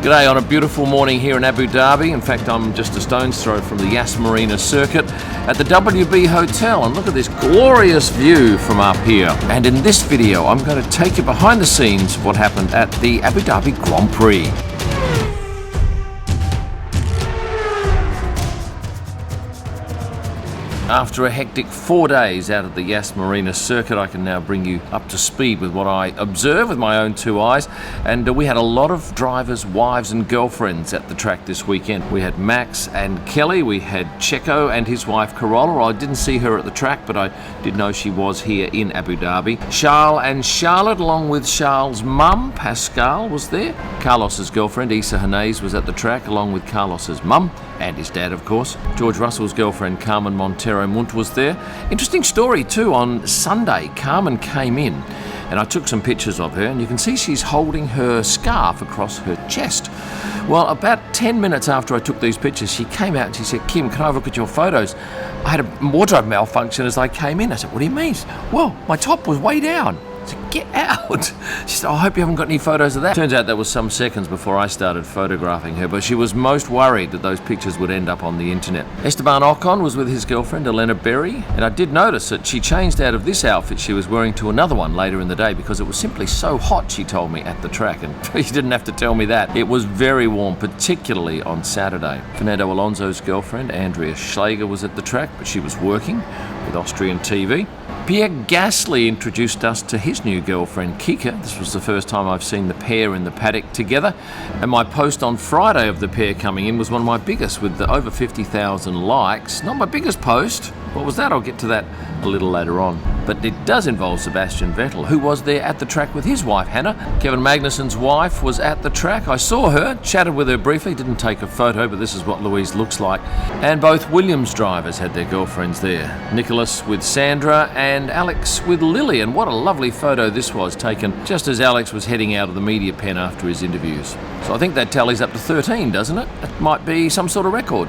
G'day on a beautiful morning here in Abu Dhabi. In fact, I'm just a stone's throw from the Yas Marina circuit at the WB Hotel, and look at this glorious view from up here. And in this video, I'm going to take you behind the scenes of what happened at the Abu Dhabi Grand Prix. After a hectic 4 days out at the Yas Marina circuit, I can now bring you up to speed with what I observed with my own two eyes. And we had a lot of drivers' wives and girlfriends at the track this weekend. We had Max and Kelly, we had Checo and his wife Carola. I didn't see her at the track, but I did know she was here in Abu Dhabi. Charles and Charlotte, along with Charles' mum, Pascal, was there. Carlos's girlfriend, Isa Hanez, was at the track, along with Carlos's mum and his dad, of course. George Russell's girlfriend, Carmen Montero Munt, was there. Interesting story too, on Sunday, Carmen came in and I took some pictures of her, and you can see she's holding her scarf across her chest. Well, about 10 minutes after I took these pictures, she came out and she said, "Kim, can I look at your photos? I had a wardrobe malfunction as I came in." I said, "What do you mean?" "Well, my top was way down." I said, "Get out." She said, "I hope you haven't got any photos of that." Turns out that was some seconds before I started photographing her, but she was most worried that those pictures would end up on the internet. Esteban Ocon was with his girlfriend, Elena Berry, and I did notice that she changed out of this outfit she was wearing to another one later in the day because it was simply so hot, she told me, at the track, and she didn't have to tell me that. It was very warm, particularly on Saturday. Fernando Alonso's girlfriend, Andrea Schleger, was at the track, but she was working with Austrian TV. Pierre Gasly introduced us to his new girlfriend, Kika. This was the first time I've seen the pair in the paddock together. And my post on Friday of the pair coming in was one of my biggest, with over 50,000 likes. Not my biggest post. What was that? I'll get to that a little later on. But it does involve Sebastian Vettel, who was there at the track with his wife, Hannah. Kevin Magnussen's wife was at the track. I saw her, chatted with her briefly, didn't take a photo, but this is what Louise looks like. And both Williams drivers had their girlfriends there. Nicholas with Sandra and Alex with Lily. And what a lovely photo this was, taken just as Alex was heading out of the media pen after his interviews. So I think that tallies up to 13, doesn't it? That might be some sort of record.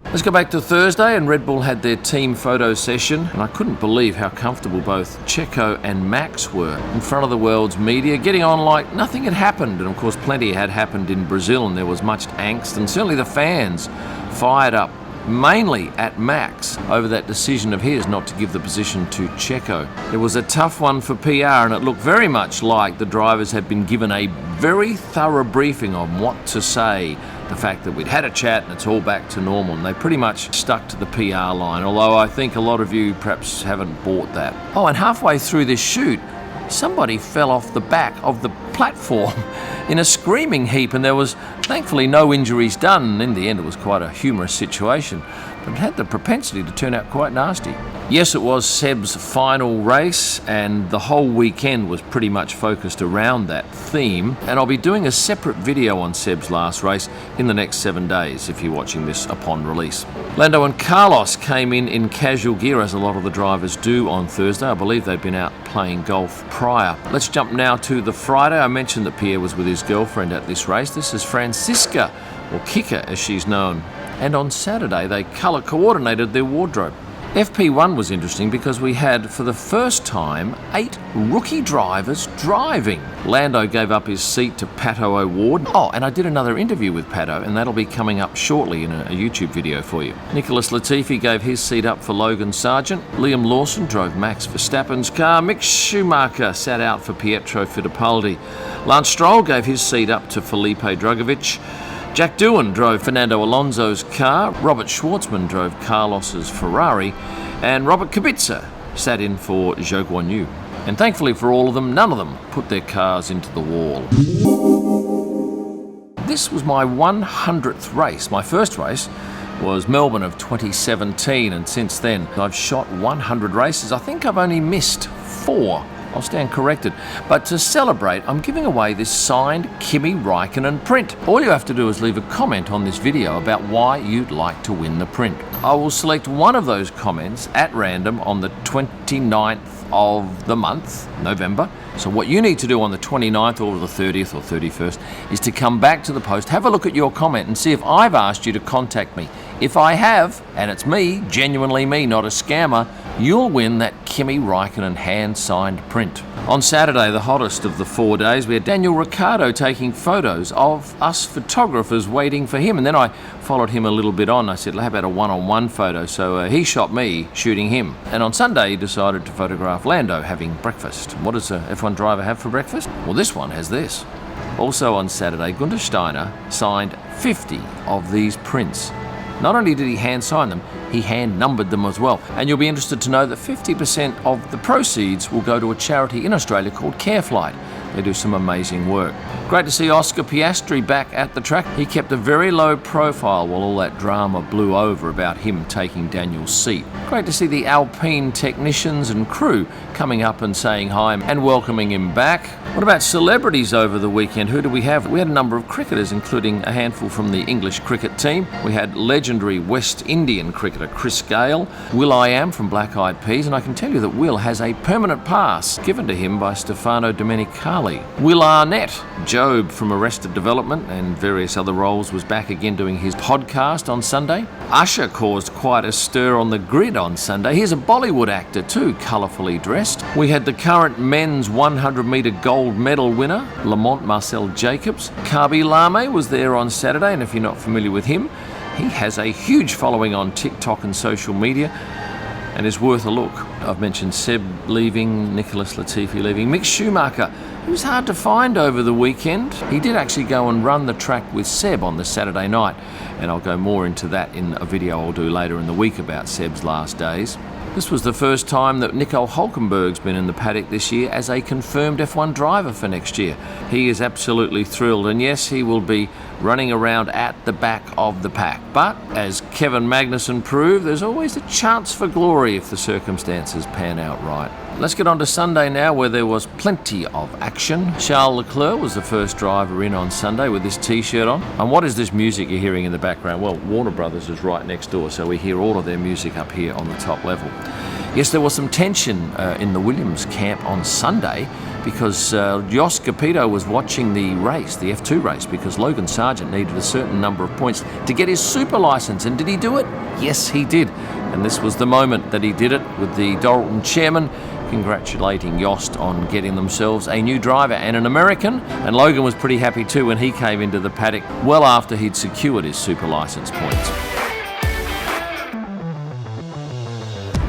Let's go back to Thursday, and Red Bull had their team photo session, and I couldn't believe how comfortable both Checo and Max were in front of the world's media, getting on like nothing had happened. And of course plenty had happened in Brazil, and there was much angst, and certainly the fans fired up, mainly at Max, over that decision of his not to give the position to Checo. It was a tough one for PR, and it looked very much like the drivers had been given a very thorough briefing on what to say. The fact that we'd had a chat and it's all back to normal, and they pretty much stuck to the PR line, although I think a lot of you perhaps haven't bought that. Oh, and halfway through this shoot, somebody fell off the back of the platform in a screaming heap, and there was thankfully no injuries done. In the end, it was quite a humorous situation, but it had the propensity to turn out quite nasty. Yes, it was Seb's final race, and the whole weekend was pretty much focused around that theme, and I'll be doing a separate video on Seb's last race in the next 7 days if you're watching this upon release. Lando and Carlos came in casual gear, as a lot of the drivers do on Thursday. I believe they'd been out playing golf prior. Let's jump now to the Friday. I mentioned that Pierre was with his girlfriend at this race. This is Francisca, or Kika as she's known. And on Saturday they colour coordinated their wardrobe. FP1 was interesting because we had, for the first time, 8 rookie drivers driving. Lando gave up his seat to Pato O'Ward. Oh, and I did another interview with Pato, and that'll be coming up shortly in a YouTube video for you. Nicholas Latifi gave his seat up for Logan Sargent. Liam Lawson drove Max Verstappen's car. Mick Schumacher sat out for Pietro Fittipaldi. Lance Stroll gave his seat up to Felipe Drugovich. Jack Doohan drove Fernando Alonso's car, Robert Schwartzman drove Carlos's Ferrari, and Robert Kubica sat in for Zhou Guanyu. And thankfully for all of them, none of them put their cars into the wall. This was my 100th race. My first race was Melbourne of 2017, and since then I've shot 100 races. I think I've only missed 4. I'll stand corrected. But to celebrate, I'm giving away this signed Kimi Räikkönen print. All you have to do is leave a comment on this video about why you'd like to win the print. I will select one of those comments at random on the 29th of the month, November. So what you need to do on the 29th or the 30th or 31st is to come back to the post, have a look at your comment and see if I've asked you to contact me. If I have, and it's me, genuinely me, not a scammer, you'll win that Kimi Räikkönen hand-signed print. On Saturday, the hottest of the 4 days, we had Daniel Ricciardo taking photos of us photographers waiting for him, and then I followed him a little bit on. I said, how about a one-on-one photo? So he shot me shooting him. And on Sunday, he decided to photograph Lando having breakfast. What does a F1 driver have for breakfast? Well, this one has this. Also on Saturday, Günther Steiner signed 50 of these prints. Not only did he hand sign them, he hand numbered them as well. And you'll be interested to know that 50% of the proceeds will go to a charity in Australia called Careflight. They do some amazing work. Great to see Oscar Piastri back at the track. He kept a very low profile while all that drama blew over about him taking Daniel's seat. Great to see the Alpine technicians and crew coming up and saying hi and welcoming him back. What about celebrities over the weekend? Who do we have? We had a number of cricketers, including a handful from the English cricket team. We had legendary West Indian cricketer Chris Gale, Will.i.am from Black Eyed Peas, and I can tell you that Will has a permanent pass given to him by Stefano Domenicali. Will Arnett, Job from Arrested Development and various other roles, was back again doing his podcast on Sunday. Usher caused quite a stir on the grid on Sunday. Here's a Bollywood actor too, colourfully dressed. We had the current men's 100-metre gold medal winner, Lamont Marcel Jacobs. Khaby Lame was there on Saturday, and if you're not familiar with him, he has a huge following on TikTok and social media and is worth a look. I've mentioned Seb leaving, Nicholas Latifi leaving, Mick Schumacher. He was hard to find over the weekend. He did actually go and run the track with Seb on the Saturday night, and I'll go more into that in a video I'll do later in the week about Seb's last days. This was the first time that Nico Hülkenberg's been in the paddock this year as a confirmed F1 driver for next year. He is absolutely thrilled, and yes, he will be running around at the back of the pack. But, as Kevin Magnussen proved, there's always a chance for glory if the circumstances pan out right. Let's get on to Sunday now, where there was plenty of action. Charles Leclerc was the first driver in on Sunday with this t-shirt on. And what is this music you're hearing in the background? Well, Warner Brothers is right next door, so we hear all of their music up here on the top level. Yes, there was some tension in the Williams camp on Sunday because Jos Capito was watching the race, the F2 race, because Logan Sargent needed a certain number of points to get his super license. And did he do it? Yes, he did. And this was the moment that he did it, with the Dorilton chairman congratulating Yost on getting themselves a new driver and an American. And Logan was pretty happy too when he came into the paddock well after he'd secured his super license points.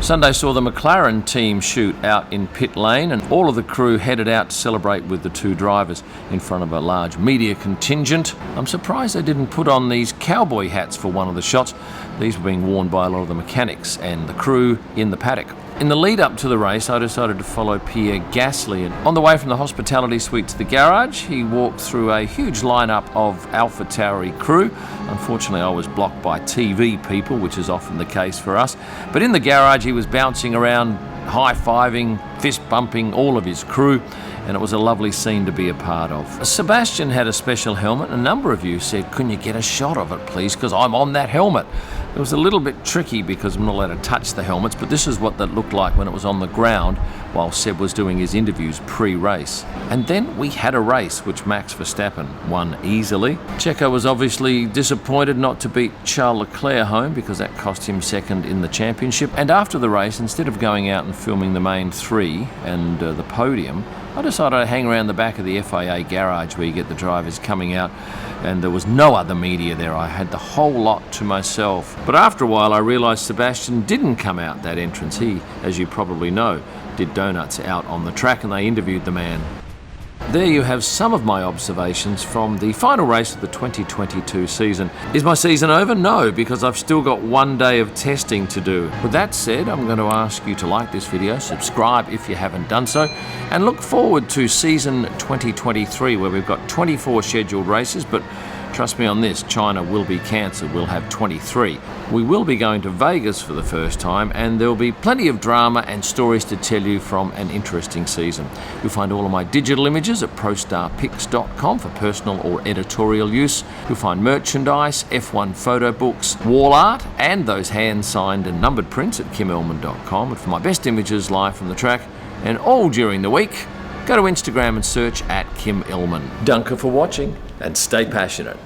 Sunday saw the McLaren team shoot out in pit lane, and all of the crew headed out to celebrate with the two drivers in front of a large media contingent. I'm surprised they didn't put on these cowboy hats for one of the shots. These were being worn by a lot of the mechanics and the crew in the paddock. In the lead up to the race, I decided to follow Pierre Gasly, and on the way from the hospitality suite to the garage, he walked through a huge lineup of AlphaTauri crew. Unfortunately, I was blocked by TV people, which is often the case for us. But in the garage, he was bouncing around, high-fiving, fist-bumping all of his crew, and it was a lovely scene to be a part of. Sebastian had a special helmet. A number of you said, "Can you get a shot of it, please, because I'm on that helmet." It was a little bit tricky because I'm not allowed to touch the helmets, but this is what that looked like when it was on the ground while Seb was doing his interviews pre-race. And then we had a race which Max Verstappen won easily. Checo was obviously disappointed not to beat Charles Leclerc home because that cost him second in the championship. And after the race, instead of going out and filming the main three and the podium, I decided to hang around the back of the FIA garage where you get the drivers coming out, and there was no other media there. I had the whole lot to myself. But after a while I realised Sebastian didn't come out that entrance. He, as you probably know, did donuts out on the track, and they interviewed the man. There you have some of my observations from the final race of the 2022 season. Is my season over? No, because I've still got 1 day of testing to do. With that said, I'm going to ask you to like this video, subscribe if you haven't done so, and look forward to season 2023, where we've got 24 scheduled races, but trust me on this, China will be cancelled. We'll have 23. We will be going to Vegas for the first time, and there will be plenty of drama and stories to tell you from an interesting season. You'll find all of my digital images at prostarpics.com for personal or editorial use. You'll find merchandise, F1 photo books, wall art, and those hand-signed and numbered prints at kimillman.com. And for my best images live from the track, and all during the week, go to Instagram and search at Kim Illman. Danke for watching, and stay passionate.